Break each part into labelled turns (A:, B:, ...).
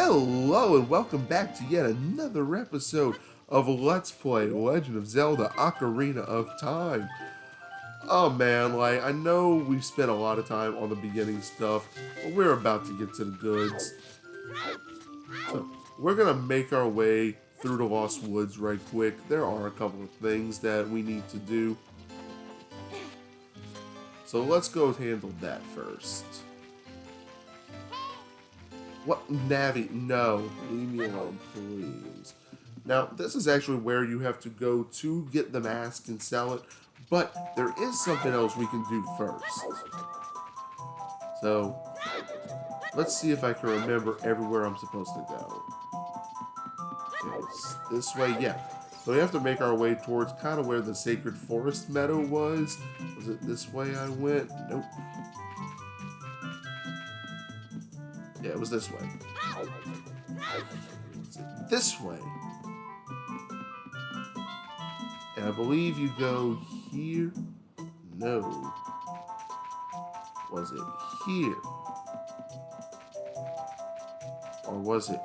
A: Hello and welcome back to yet another episode of Let's Play Legend of Zelda Ocarina of Time. Oh man, I know we've spent a lot of time on the beginning stuff, but we're about to get to the goods. So, we're gonna make our way through the Lost Woods right quick. There are a couple of things that we need to do. So let's go handle that first. What? Navi? No. Leave me alone, please. Now, this is actually where you have to go to get the mask and sell it, but there is something else we can do first. So, let's see if I can remember everywhere I'm supposed to go. Okay, this way, yeah. So we have to make our way towards kind of where the Sacred Forest Meadow was. Was it this way I went? Nope. Yeah, it was this way. Was it this way? And I believe you go here. No. Was it here? Or was it...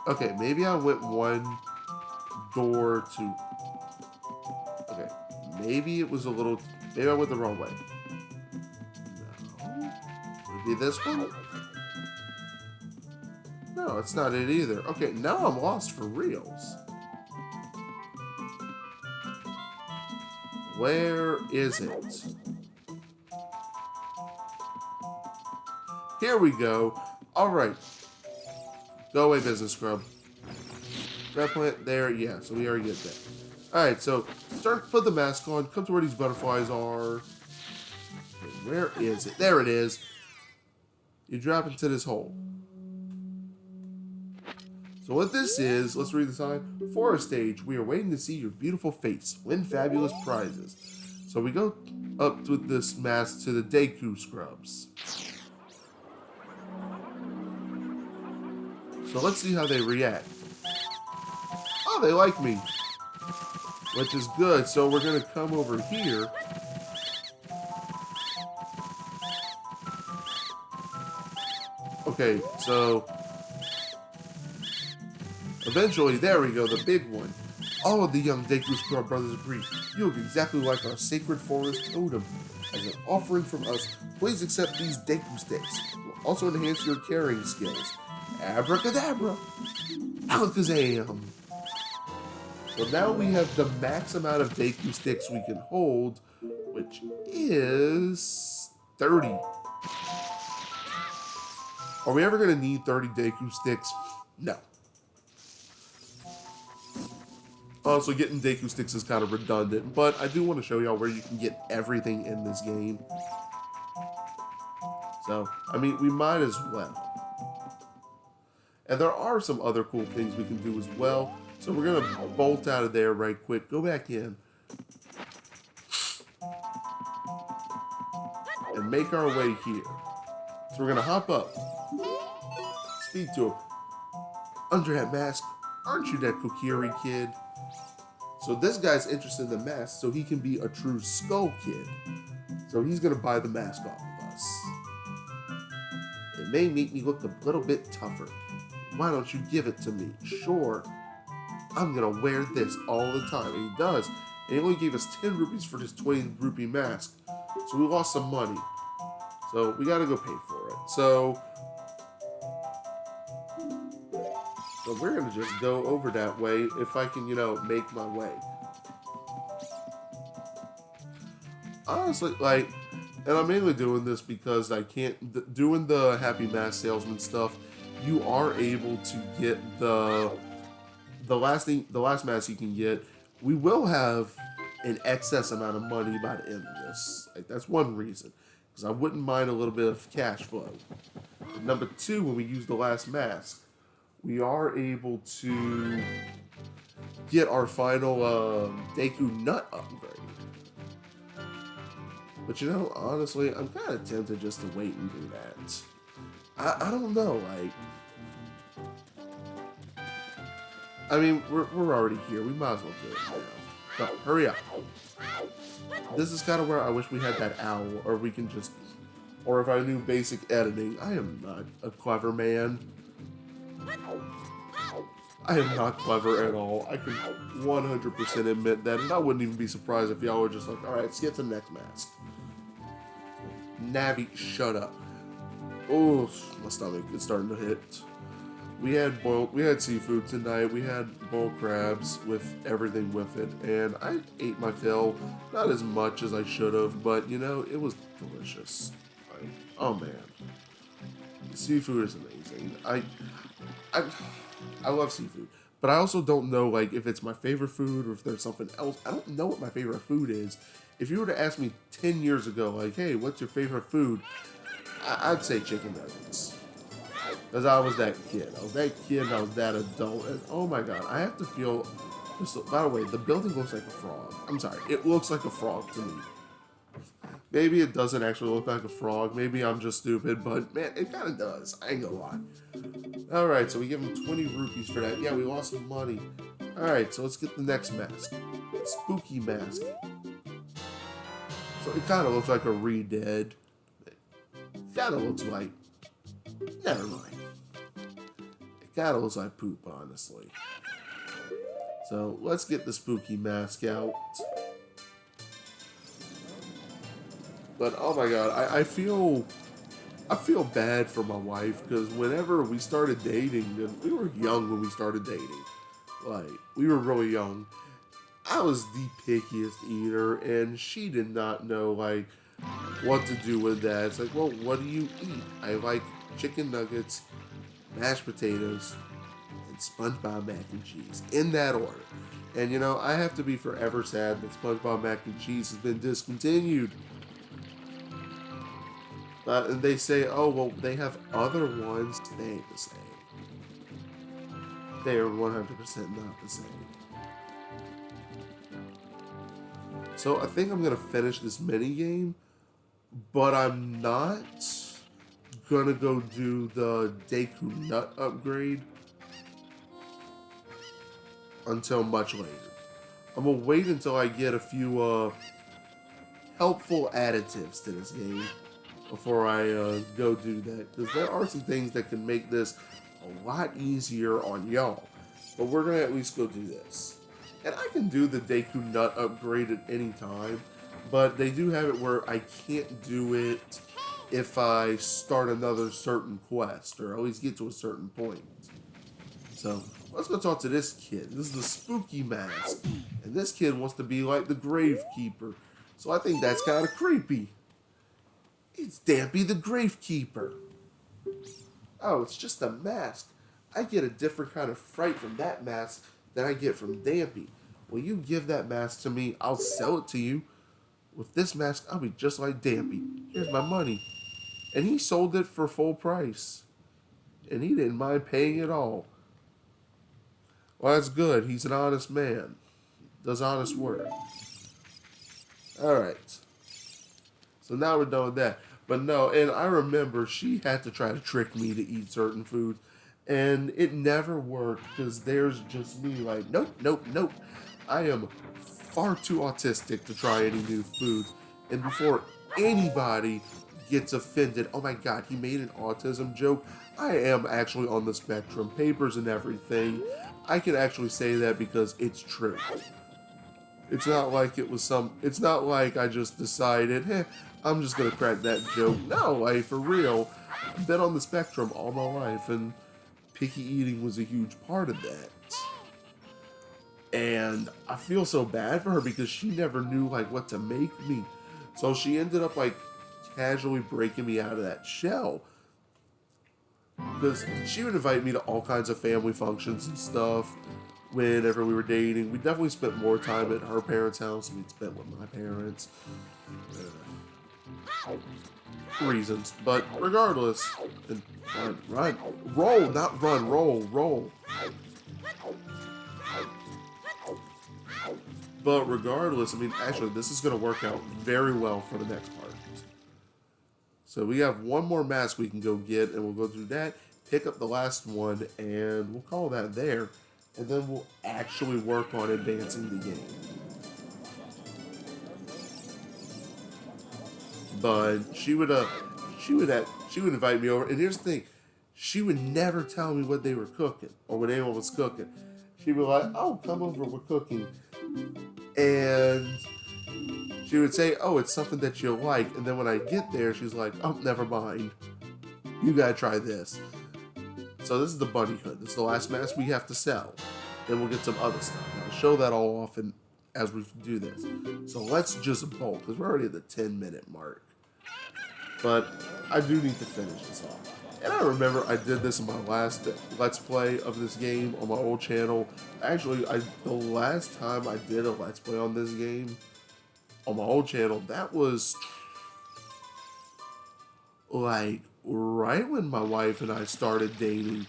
A: Okay, maybe I went one door to... Okay, maybe it was a little... Maybe I went the wrong way. No. Would it be this one? No, it's not it either. Okay, now I'm lost for reals. Where is it? Here we go. Alright. Go away, business scrub. Grab plant there. Yeah, so we already get that. Alright, so put the mask on. Come to where these butterflies are. Okay, where is it? There it is. You drop into this hole. So what this is, let's read the sign. For a stage, we are waiting to see your beautiful face. Win fabulous prizes. So we go up with this mask to the Deku Scrubs. So let's see how they react. Oh, they like me. Which is good. So we're going to come over here. Okay, so... Eventually, there we go, the big one. All of the young Deku Scrub brothers agree. You look exactly like our sacred forest totem. As an offering from us, please accept these Deku sticks. It will also enhance your carrying skills. Abracadabra! Alakazam! So now we have the max amount of Deku sticks we can hold, which is 30. Are we ever going to need 30 Deku sticks? No. Honestly, getting Deku sticks is kind of redundant, but I do want to show y'all where you can get everything in this game. So, I mean, we might as well. And there are some other cool things we can do as well. So we're going to bolt out of there right quick. Go back in. And make our way here. So we're going to hop up. Speak to him. Under that mask, aren't you that Kokiri kid? So this guy's interested in the mask so he can be a true Skull Kid. So he's going to buy the mask off of us. It may make me look a little bit tougher. Why don't you give it to me? Sure. I'm going to wear this all the time. And he does. And he only gave us 10 rupees for this 20 rupee mask. So we lost some money. So we got to go pay for it. So we're going to just go over that way if I can, make my way. Honestly, and I'm mainly doing this because I can't, doing the Happy Mask Salesman stuff, you are able to get the last mask you can get. We will have an excess amount of money by the end of this. That's one reason. Because I wouldn't mind a little bit of cash flow. And number two, when we use the last mask, we are able to get our final Deku Nut upgrade. But honestly, I'm kind of tempted just to wait and do that. I don't know, I mean, we're already here. We might as well do it now. No, hurry up. This is kind of where I wish we had that owl, or we can just... Or if I knew basic editing. I am not a clever man. I am not clever at all. I can 100% admit that, and I wouldn't even be surprised if y'all were just like, alright, let's get to the next mask. Navi, shut up. Oh, my stomach is starting to hit. We had seafood tonight. We had boiled crabs with everything with it, and I ate my fill. Not as much as I should have, but you know, it was delicious. Like, oh man, seafood is amazing. I love seafood, but I also don't know like if it's my favorite food or if there's something else. I don't know what my favorite food is. If you were to ask me 10 years ago, like, hey, what's your favorite food? I'd say chicken nuggets. Because I was that kid. I was that kid and I was that adult. And oh my god, I have to feel... By the way, the building looks like a frog. I'm sorry, it looks like a frog to me. Maybe it doesn't actually look like a frog. Maybe I'm just stupid, but man, it kind of does. I ain't gonna lie. Alright, so we give him 20 rupees for that. Yeah, we lost some money. Alright, so let's get the next mask. Spooky mask. So it kind of looks like a re-dead. It kind of looks like... Never mind. It kind of looks like poop, honestly. So let's get the spooky mask out. But oh my god, I feel bad for my wife because whenever we started dating, and we were young when we started dating, like we were really young. I was the pickiest eater, and she did not know like what to do with that. It's like, well, what do you eat? I like chicken nuggets, mashed potatoes, and SpongeBob mac and cheese in that order. And you know, I have to be forever sad that SpongeBob mac and cheese has been discontinued. And they say, oh, well, they have other ones. They ain't the same. They are 100% not the same. So I think I'm going to finish this mini game, but I'm not going to go do the Deku Nut upgrade until much later. I'm going to wait until I get a few helpful additives to this game before I go do that, because there are some things that can make this a lot easier on y'all. But we're going to at least go do this. And I can do the Deku Nut upgrade at any time, but they do have it where I can't do it if I start another certain quest, or always get to a certain point. So, let's go talk to this kid. This is the spooky mask, and this kid wants to be like the Gravekeeper. So I think that's kind of creepy. It's Dampy the Gravekeeper. Oh, it's just a mask. I get a different kind of fright from that mask than I get from Dampy. Will you give that mask to me? I'll sell it to you. With this mask, I'll be just like Dampy. Here's my money. And he sold it for full price. And he didn't mind paying it all. Well, that's good. He's an honest man. Does honest work. Alright. So now we're done with that. But no, and I remember she had to try to trick me to eat certain foods. And it never worked because there's just me like, nope, nope, nope. I am far too autistic to try any new food. And before anybody gets offended, oh my god, he made an autism joke. I am actually on the spectrum, papers and everything. I can actually say that because it's true. It's not like it's not like I just decided, I'm just gonna crack that joke. No, like, for real, I've been on the spectrum all my life, and picky eating was a huge part of that. And I feel so bad for her because she never knew, like, what to make me. So she ended up, like, casually breaking me out of that shell. Because she would invite me to all kinds of family functions and stuff whenever we were dating. We definitely spent more time at her parents' house than we'd spent with my parents. Reasons. But regardless, and run. Roll, not run, roll. But regardless, I mean, actually, this is going to work out very well for the next part. So we have one more mask we can go get, and we'll go through that, pick up the last one, and we'll call that there. And then we'll actually work on advancing the game. But she would invite me over, and here's the thing, she would never tell me what they were cooking or what anyone was cooking. She'd be like, "Oh, come over, we're cooking," and she would say, "Oh, it's something that you like," and then when I get there, she's like, "Oh, never mind. You gotta try this." So this is the bunny hood. This is the last mask we have to sell. Then we'll get some other stuff. And I'll show that all off as we do this. So let's just bolt, because we're already at the 10-minute mark. But I do need to finish this off. And I remember I did this in my last Let's Play of this game on my old channel. Actually, the last time I did a Let's Play on this game on my old channel, that was like right when my wife and I started dating.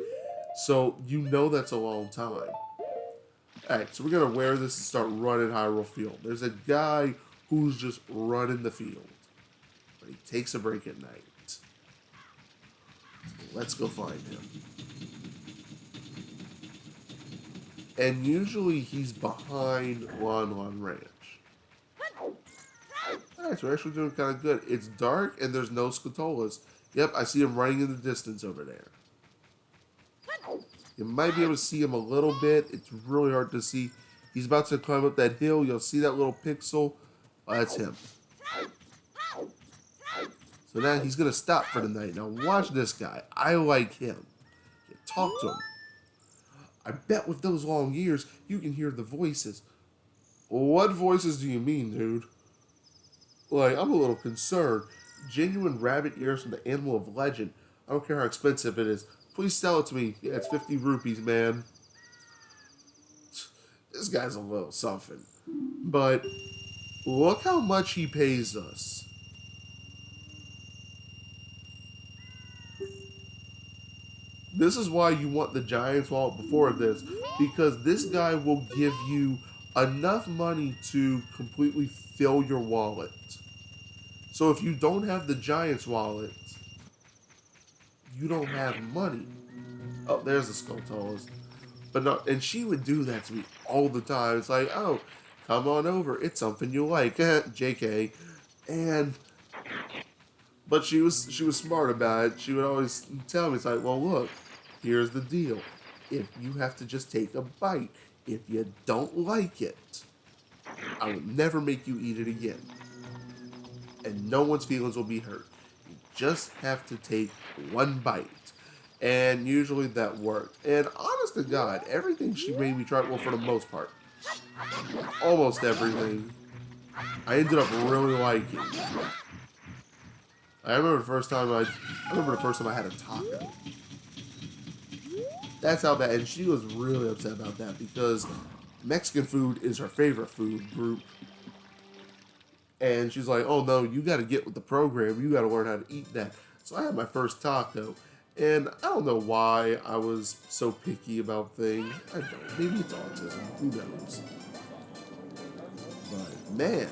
A: So you know that's a long time. Alright, so we're going to wear this and start running Hyrule Field. There's a guy who's just running the field. But he takes a break at night. So let's go find him. And usually he's behind Lon Lon Ranch. Alright, so we're actually doing kind of good. It's dark and there's no Scatolas. Yep, I see him running in the distance over there. You might be able to see him a little bit. It's really hard to see. He's about to climb up that hill. You'll see that little pixel. Oh, that's him. So now he's going to stop for the night. Now watch this guy. I like him. You talk to him. I bet with those long ears, you can hear the voices. What voices do you mean, dude? Like, I'm a little concerned. Genuine rabbit ears from the animal of legend. I don't care how expensive it is. Please sell it to me. Yeah, it's 50 rupees, man. This guy's a little something. But look how much he pays us. This is why you want the Giant's Wallet before this. Because this guy will give you enough money to completely fill your wallet. So if you don't have the Giant's Wallet, you don't have money. Oh, there's the Skulltulas. But no, and she would do that to me all the time. It's like, oh, come on over. It's something you like. JK. But she was smart about it. She would always tell me, it's like, well, look, here's the deal. If you have to just take a bite, if you don't like it, I will never make you eat it again. And no one's feelings will be hurt. You just have to take one bite. And usually that worked. And honest to God, everything she made me try, well, for the most part, almost everything, I ended up really liking. I remember the first time I had a taco. That's how bad, and she was really upset about that because Mexican food is her favorite food group. And she's like, oh no, you got to get with the program. You got to learn how to eat that. So I had my first taco. And I don't know why I was so picky about things. I don't. Maybe it's autism. Who knows? But, man.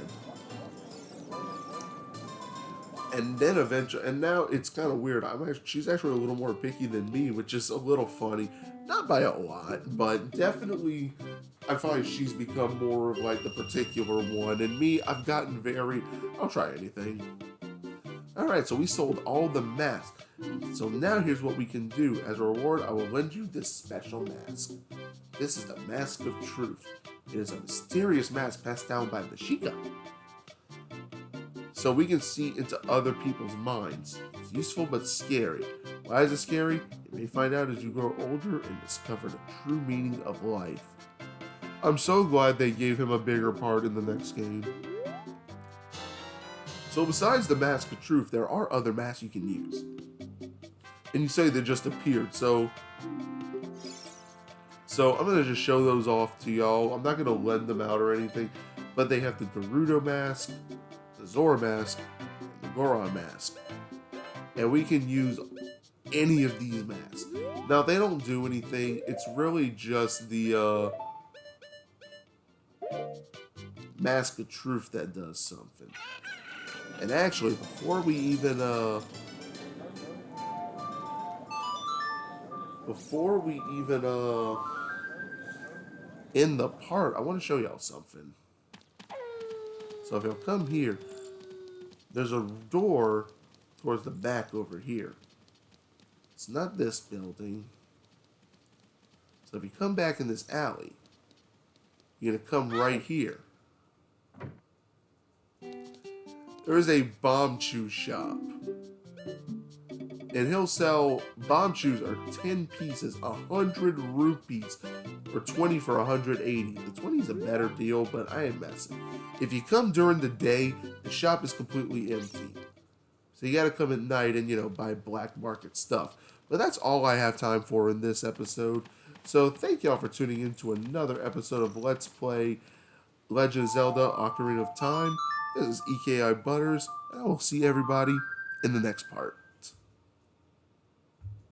A: And then eventually, and now it's kind of weird. She's actually a little more picky than me, which is a little funny. Not by a lot, but definitely I find she's become more of like the particular one. And me, I've gotten I'll try anything. Alright, so we sold all the masks. So now here's what we can do. As a reward, I will lend you this special mask. This is the Mask of Truth. It is a mysterious mask passed down by Mashika. So we can see into other people's minds. It's useful but scary. Why is it scary? You may find out as you grow older and discover the true meaning of life. I'm so glad they gave him a bigger part in the next game. So besides the Mask of Truth, there are other masks you can use. And you say they just appeared, so I'm going to just show those off to y'all. I'm not going to lend them out or anything, but they have the Gerudo mask, the Zora mask, and the Goron mask. And we can use any of these masks. Now, they don't do anything. It's really just the Mask of Truth that does something. And actually, before we even end the part, I want to show y'all something. So if you'll come here, there's a door towards the back over here. It's not this building. So if you come back in this alley, you're going to come right here. There is a bomb chew shop. And he'll sell bomb chews are 10 pieces, 100 rupees, or 20 for 180. The 20 is a better deal, but I ain't messing. If you come during the day, the shop is completely empty. So you gotta come at night and, buy black market stuff. But that's all I have time for in this episode. So thank y'all for tuning in to another episode of Let's Play Legend of Zelda Ocarina of Time. This is EKI Butters, and I will see everybody in the next part.